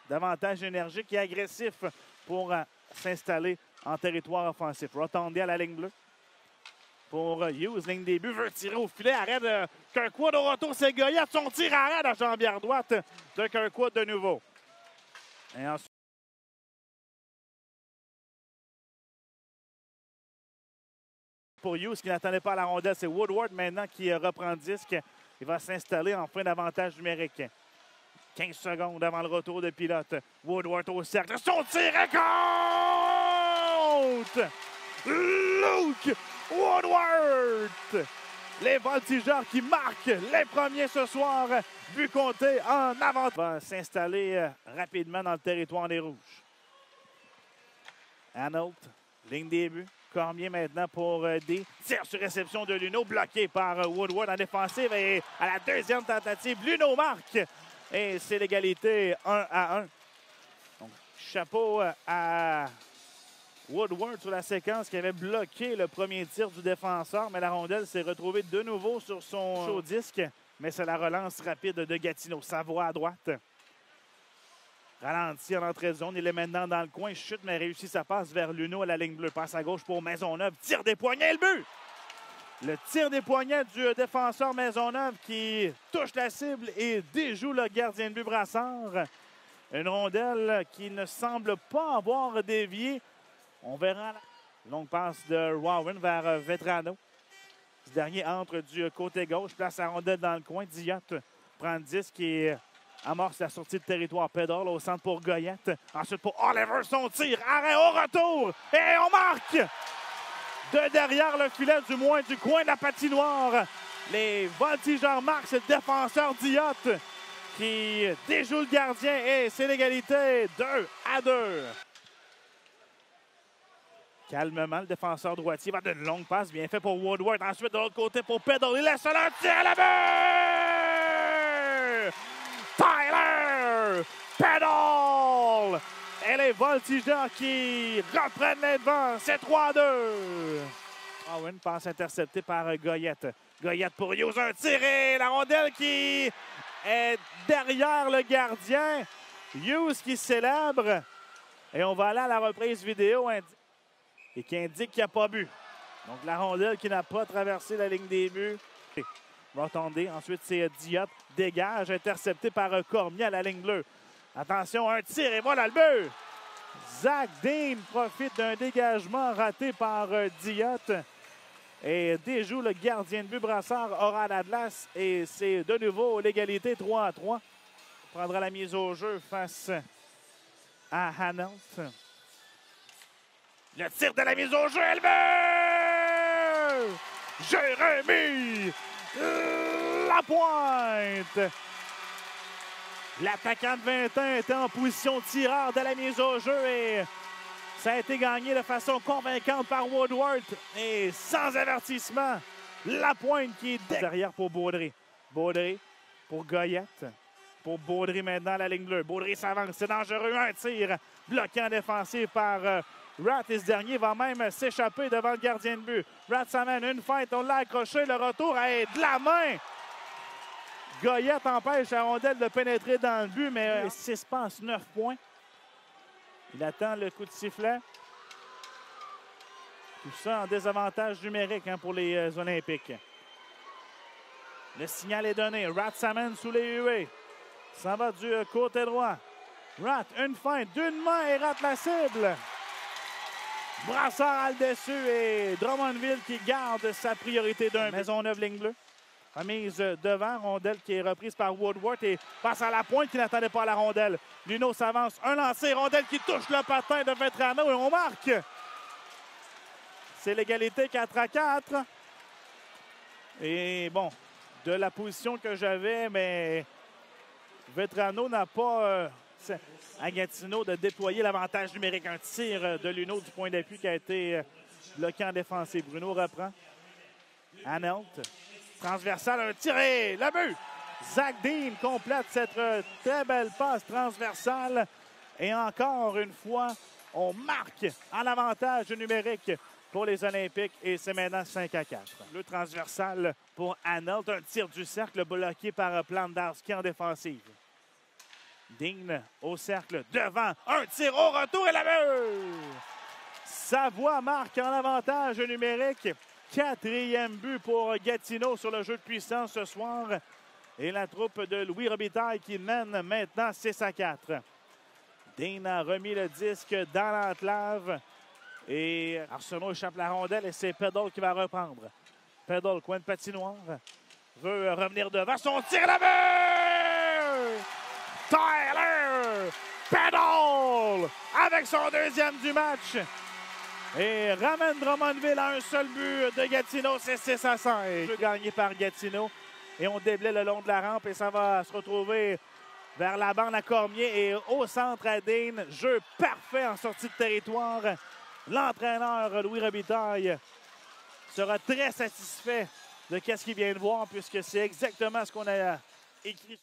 davantage énergique et agressif pour s'installer en territoire offensif. Rotondi à la ligne bleue. Pour Hughes, ligne début, veut tirer au filet, arrête Kirkwood au retour, c'est Goyette, son tir arrête à jambière droite de Kirkwood de nouveau. Et ensuite, pour Hughes qui n'attendait pas la rondelle, c'est Woodward maintenant qui reprend le disque. Il va s'installer en fin d'avantage numérique. 15 secondes avant le retour de pilote. Woodward au cercle, son tir est contre! Luke Woodward! Les voltigeurs qui marquent les premiers ce soir. But compté en avant. Va s'installer rapidement dans le territoire des Rouges. Arnold, ligne des buts. Cormier maintenant pour D. Tire sur réception de Luneau, bloqué par Woodward en défensive. Et à la deuxième tentative, Luneau marque. Et c'est l'égalité 1-1. Donc, chapeau à Woodward sur la séquence qui avait bloqué le premier tir du défenseur, mais la rondelle s'est retrouvée de nouveau sur son chaud disque. Mais c'est la relance rapide de Gatineau. Savoie à droite. Ralenti en entrée de zone. Il est maintenant dans le coin. Chute, mais réussit sa passe vers Luneau à la ligne bleue. Passe à gauche pour Maisonneuve. Tire des poignets, le but! Le tir des poignets du défenseur Maisonneuve qui touche la cible et déjoue le gardien de but Brassard. Une rondelle qui ne semble pas avoir dévié. On verra. Longue passe de Rowan vers Vetrano. Ce dernier entre du côté gauche, place la rondelle dans le coin. Diot prend le disque et amorce la sortie de territoire. Pedal au centre pour Goyette. Ensuite pour Oliver, son tir. Arrêt au retour. Et on marque! De derrière le filet, du moins du coin de la patinoire. Les voltigeurs marquent, c'est le défenseur Diot qui déjoue le gardien. Et c'est l'égalité 2-2. Calmement, le défenseur droitier va d'une longue passe. Bien fait pour Woodward. Ensuite, de l'autre côté, pour Pedal. Il laisse un tir à la but! Tyler Pedal! Et les voltigeurs qui reprennent les devants. C'est 3-2. Owen passe interceptée par Goyette. Goyette pour Hughes. Un tir et la rondelle qui est derrière le gardien. Hughes qui célèbre. Et on va aller à la reprise vidéo et qui indique qu'il n'y a pas but. Donc la rondelle qui n'a pas traversé la ligne des buts. Rotondi. Ensuite, c'est Diot. Dégage, intercepté par Cormier à la ligne bleue. Attention, un tir et voilà le but! Zach Dean profite d'un dégagement raté par Diot et déjoue le gardien de but Brassard, Oral Atlas. Et c'est de nouveau l'égalité 3-3. On prendra la mise au jeu face à Hanault. Le tir de la mise au jeu, elle veut! Jérémy Lapointe! L'attaquant de 20 ans était en position de tireur de la mise au jeu et ça a été gagné de façon convaincante par Woodward et sans avertissement. Lapointe qui est derrière pour Baudry. Baudry pour Goyette. Pour Baudry maintenant à la ligne bleue. Baudry s'avance, c'est dangereux. Un tir bloqué en défensif par Rat. Et ce dernier va même s'échapper devant le gardien de but. Rat s'amène une feinte, on l'a accroché. Le retour est de la main. Goyette empêche la rondelle de pénétrer dans le but, mais 6 passes, 9 points. Il attend le coup de sifflet. Tout ça en désavantage numérique pour les Olympiques. Le signal est donné. Rat s'amène sous les huées. S'en va du côté droit. Rat, une feinte d'une main et rate la cible. Brassard a le dessus et Drummondville qui garde sa priorité d'un. Maisonneuve, ligne bleue. Remise devant, rondelle qui est reprise par Woodward et passe à la pointe qui n'attendait pas la rondelle. Luneau s'avance, un lancé, rondelle qui touche le patin de Vetrano et on marque. C'est l'égalité 4-4. Et bon, de la position que j'avais, mais Vetrano n'a pas à Gatineau de déployer l'avantage numérique. Un tir de Luneau du point d'appui qui a été bloqué en défensive. Bruno reprend. Hanault. Transversal, un tiré, le but! Zach Dean complète cette très belle passe transversale. Et encore une fois, on marque en avantage numérique pour les Olympiques. Et c'est maintenant 5-4. Le transversal pour Hanault, un tir du cercle bloqué par Plandarski en défensive. Dean au cercle, devant, un tir au retour et la but! Savoie marque en avantage numérique. 4e but pour Gatineau sur le jeu de puissance ce soir. Et la troupe de Louis Robitaille qui mène maintenant 6-4. Dean a remis le disque dans l'enclave. Et Arsenault échappe la rondelle et c'est Peddle qui va reprendre. Peddle, coin de patinoire, veut revenir devant. Son tir à la but! Tyler Peddle avec son 2e du match. Et ramène Drummondville à un seul but de Gatineau. C'est 6-5. Jeu gagné par Gatineau. Et on déblaye le long de la rampe et ça va se retrouver vers la bande à Cormier et au centre à Dean. Jeu parfait en sortie de territoire. L'entraîneur Louis Robitaille sera très satisfait de ce qu'il vient de voir puisque c'est exactement ce qu'on a écrit.